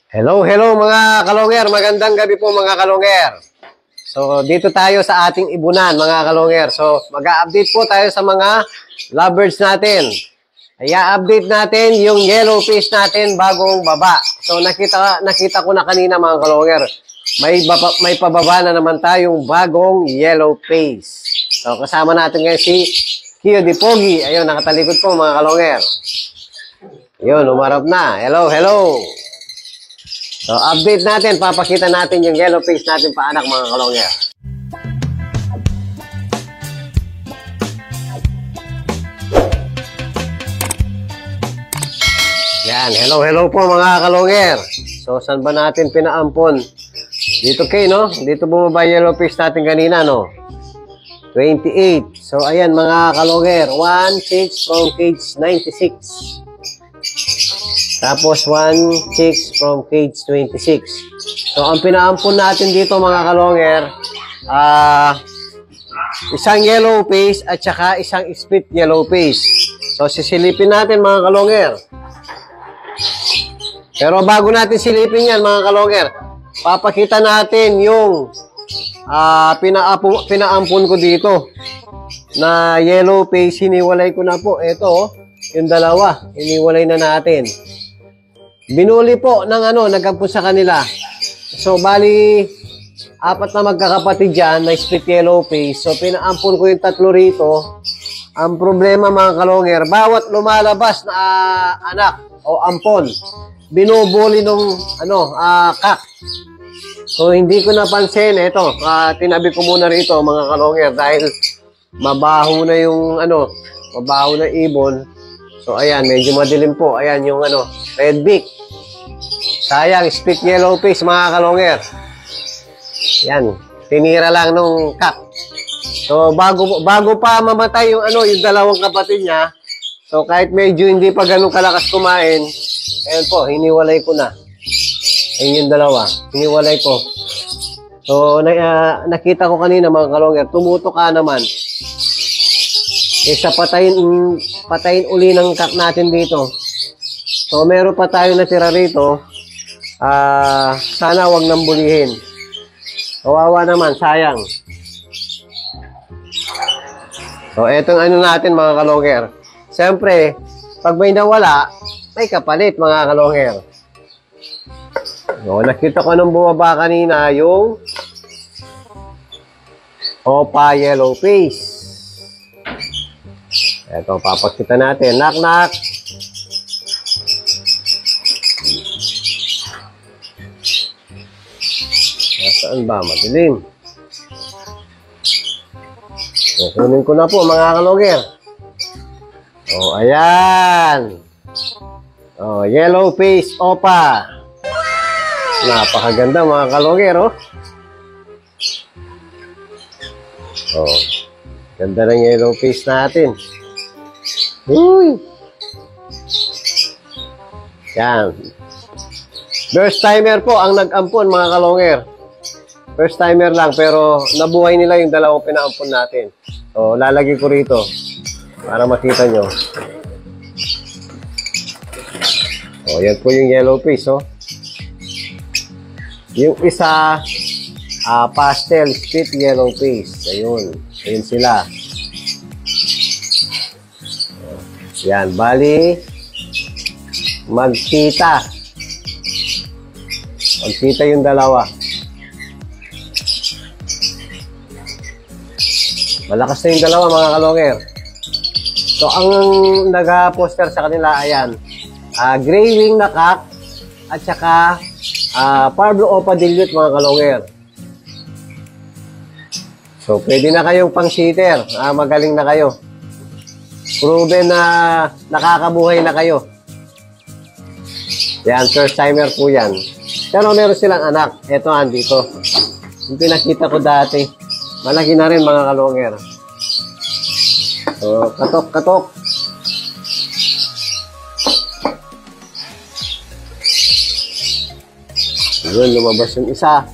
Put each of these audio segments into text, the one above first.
Hello mga kalonger. Magandang gabi po mga kalonger. So dito tayo sa ating ibunan mga kalonger. So mag-a-update po tayo sa mga lovebirds natin. I-update natin yung yellow fish natin bagong baba. So nakita ko na kanina mga kalonger. May pababa na naman tayong bagong yellow face. So kasama natin ngayon si Kio Di Pogi. Ayun, nakatalikod po mga kalonger. Yun, umarap na. Hello. So, update natin. Papakita natin yung yellow face natin paanak mga kalonger. Yan. Hello po mga kalonger. So, saan ba natin pinaampon? Dito no? Dito bumaba yellow face natin kanina, no? 28. So, ayan mga kalonger. 1-6 from cage 96. Tapos 1-6 from cage 26. So, ang pinaampun natin dito mga kalonger, isang yellow face at saka isang split yellow face. So, sisilipin natin mga kalonger. Pero bago natin silipin yan mga kalonger, papakita natin yung pinaampun ko dito na yellow face. Hiniwalay ko na po. Ito, yung dalawa, hiniwalay na natin. Binuli po ng nagampun sa kanila. So, bali, 4 na magkakapatid dyan na split yellow face. So, pinaampun ko yung 3 rito. Ang problema mga kalonger, bawat lumalabas na anak o ampon, binubuli nung kak. So, hindi ko napansin. Ito, tinabi ko muna rito mga kalonger dahil mabaho na yung mabaho na ibon. So, ayan, medyo madilim po. Ayan yung red beak. Sayang, split yellow face mga kalonger. Yan, tinira lang nung kak. So, bago pa mamatay yung yung dalawang kapatid niya, so kahit medyo hindi pa ganun kalakas kumain, ayan po, hiniwalay ko na. Ayan yung dalawa, hiniwalay ko. So, nakita ko kanina mga kalonger, tumutok ka naman. Sa patayin uli ng kak natin dito. So, meron pa tayo natira rito. Sana wag nang bulihin. Kawawa naman, sayang. So, etong natin mga kalonger. Siyempre, pag may nawala, may kapalit mga kalonger. So, nakita ko nung bumaba kanina yung Opa yellow face. Ito, papakita natin. Knock. Nasaan ba? Madilim. So, kunin ko na po mga kalonger. Oh, ayan. Oh, yellow face Opa. Napakaganda mga kalonger, oh. Oh, ganda ng yellow face natin. Uy! Yan. First timer po ang nag-ampon mga kalonger. First timer lang pero nabuhay nila yung dalawang pinaampon natin. So, lalagay ko rito para makita nyo. Oh, yan po yung yellow face, oh. Yung isa, pastel split yellow face. Ayun. Ayun sila. Yan, bali magkita yung dalawa. Malakas na yung dalawa mga kalonger. So ang nag-poster sa kanila, ayan, gray wing na kak at saka Pablo Opa dilute mga kalonger. So pwede na kayong pang-sitter. Magaling na kayo. Proven na nakakabuhay na kayo. Yan, first timer po yan. Pero meron silang anak. Ito, andito. Yung pinakita ko dati. Malaki na rin mga kalonger. So, katok. Yun, lumabas yung isa.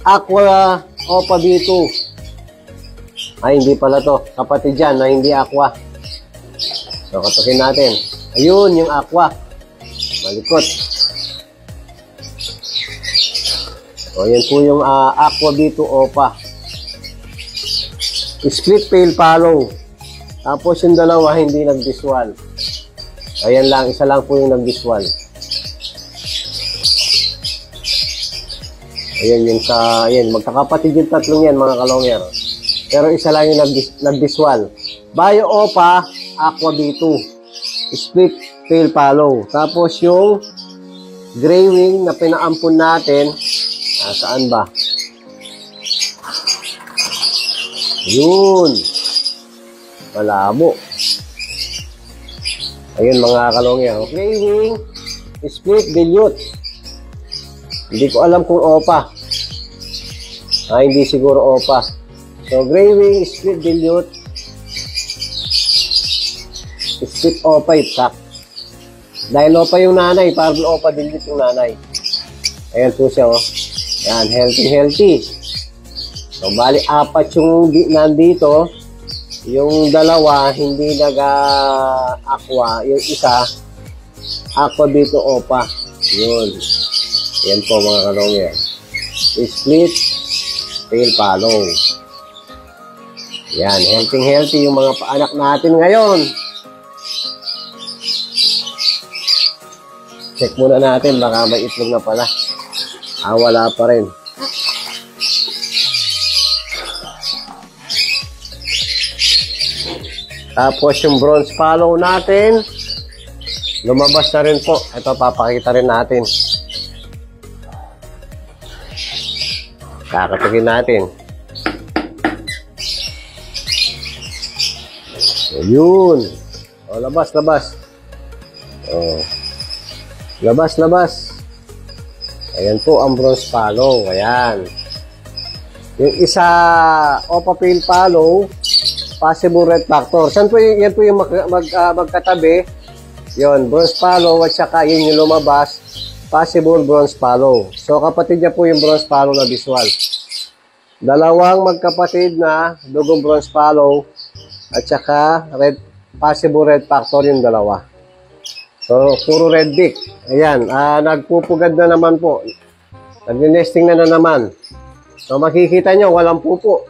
Aqua Opa B2. Ay, hindi pala to. Kapatid dyan na hindi aqua. So, katukin natin. Ayun, yung aqua. Malikot. So, yan po yung Aqua B2 Opa. Split pale follow. Tapos yung dalawa hindi nag-visual. Ayan lang, isa lang po yung nag-visual. Ayan yung ayan, magkakapatid yung tatlong yan mga kalongyer. Pero isa lang yung nag-visual. Bio Opa, Aqua B2. Split pale follow. Tapos yung gray wing na pinaampun natin, saan ba? Yun. Malabo. Ayun mga kalongyer. Gray wing, split dilute. Hindi ko alam kung Opa. Hindi siguro Opa. So, gray wing, split dilute. Split Opa itak. Dahil Opa yung nanay, parang Opa dilute yung nanay. Ayan po siya, oh. Ayan, healthy. So, bali, apat yung nandito. Yung dalawa, hindi nag-aqua. Yung isa, Aqua B2 Opa. Yun. Yan po mga kalongyer. Split tail follow. Yan, healthy yung mga paanak natin ngayon. Check muna natin, baka may itlog na pala. Wala pa rin. Tapos yung bronze follow natin, lumabas na rin po. Ito, papakita rin natin. Kakatugin natin. Ayun. O, labas. O. Labas. Ayan po ang bronze follow. Ayan. Yung isa, Opa pale follow, possible red factor. Yan po yung magkatabi. Yun, bronze follow at saka yun yung lumabas, possible bronze follow. So, kapatid niya po yung bronze follow na visual. Dalawang magkapatid na dugong bronze follow at saka possible red factor yung dalawa. So, puro red beak. Ayan, nagpupugad na naman po. Nag-nesting na naman. So, makikita nyo, walang pupo.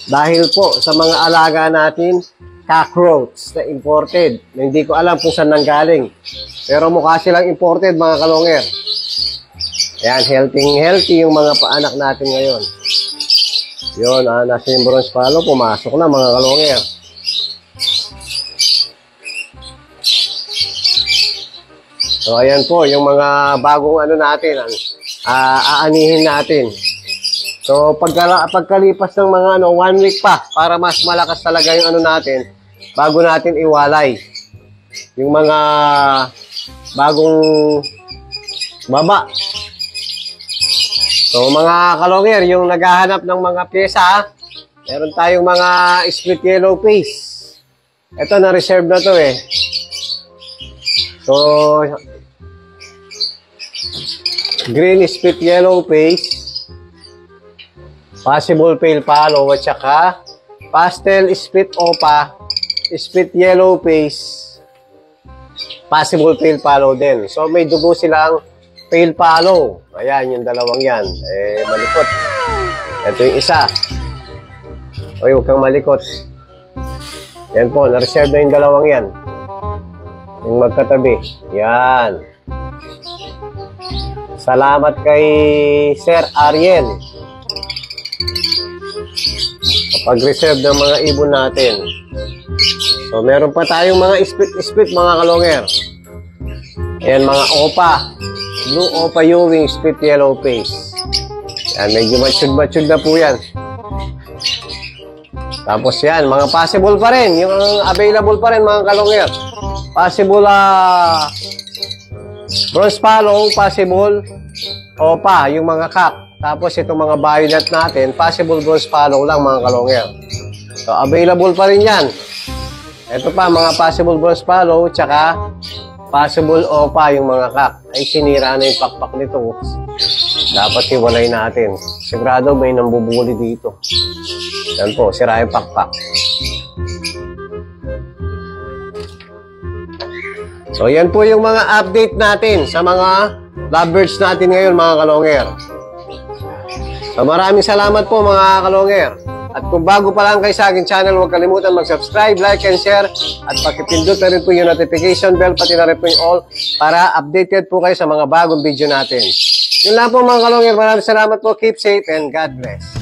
Dahil po sa mga alaga natin, cockroach na imported. Hindi ko alam kung saan nanggaling. Pero mukha silang imported, mga kalongyer. Ayan, healthy yung mga paanak natin ngayon. Yun, nasa yung bronze follow, pumasok na mga kalongyer. So, ayan po, yung mga bagong natin, aanihin natin. So, pagkalipas ng mga 1 week pa, para mas malakas talaga yung natin, bago natin iwalay. Yung mga bagong baba. So, mga kalongyer, yung naghahanap ng mga pyesa, meron tayong mga split yellow face. Ito, na-reserve na to eh. So, green split yellow face, possible pale follow, at saka pastel split Opa, split yellow face, possible pale follow din. So, may dugo silang pale follow. Ayan, yung dalawang yan. Malikot. Ito yung isa. Uy, huwag kang malikot. Yan po, na-reserve na yung dalawang yan. Yung magkatabi. Yan. Salamat kay Sir Ariel. Pag-reserve ng mga ibon natin. So, meron pa tayong mga split mga kalongyer. Ayan, mga Opa. Blue Opa Ewing split yellow face. Yan, medyo matured na po yan. Tapos yan, mga possible pa rin. Yung available pa rin mga kalongyer. Possible bronze follow, possible Opa, yung mga cock. Tapos itong mga violet natin, possible bronze follow lang mga kalongyer. So, available pa rin yan. Ito pa, mga possible bronze follow, tsaka possible Opa yung mga cock. Ay, sinira na yung pakpak nito. Dapat hiwalay natin. Sigurado may nambubuli dito. Yan po, sira yung pakpak. So, yan po yung mga update natin sa mga lovebirds natin ngayon, mga kalongyer. So maraming salamat po mga kalonger. At kung bago pa lang kayo sa aking channel, huwag kalimutan mag-subscribe, like, and share. At pakipindot na rin po yung notification bell, pati na rin po yung all, para updated po kayo sa mga bagong video natin. Yun lang po mga kalonger. Maraming salamat po. Keep safe and God bless.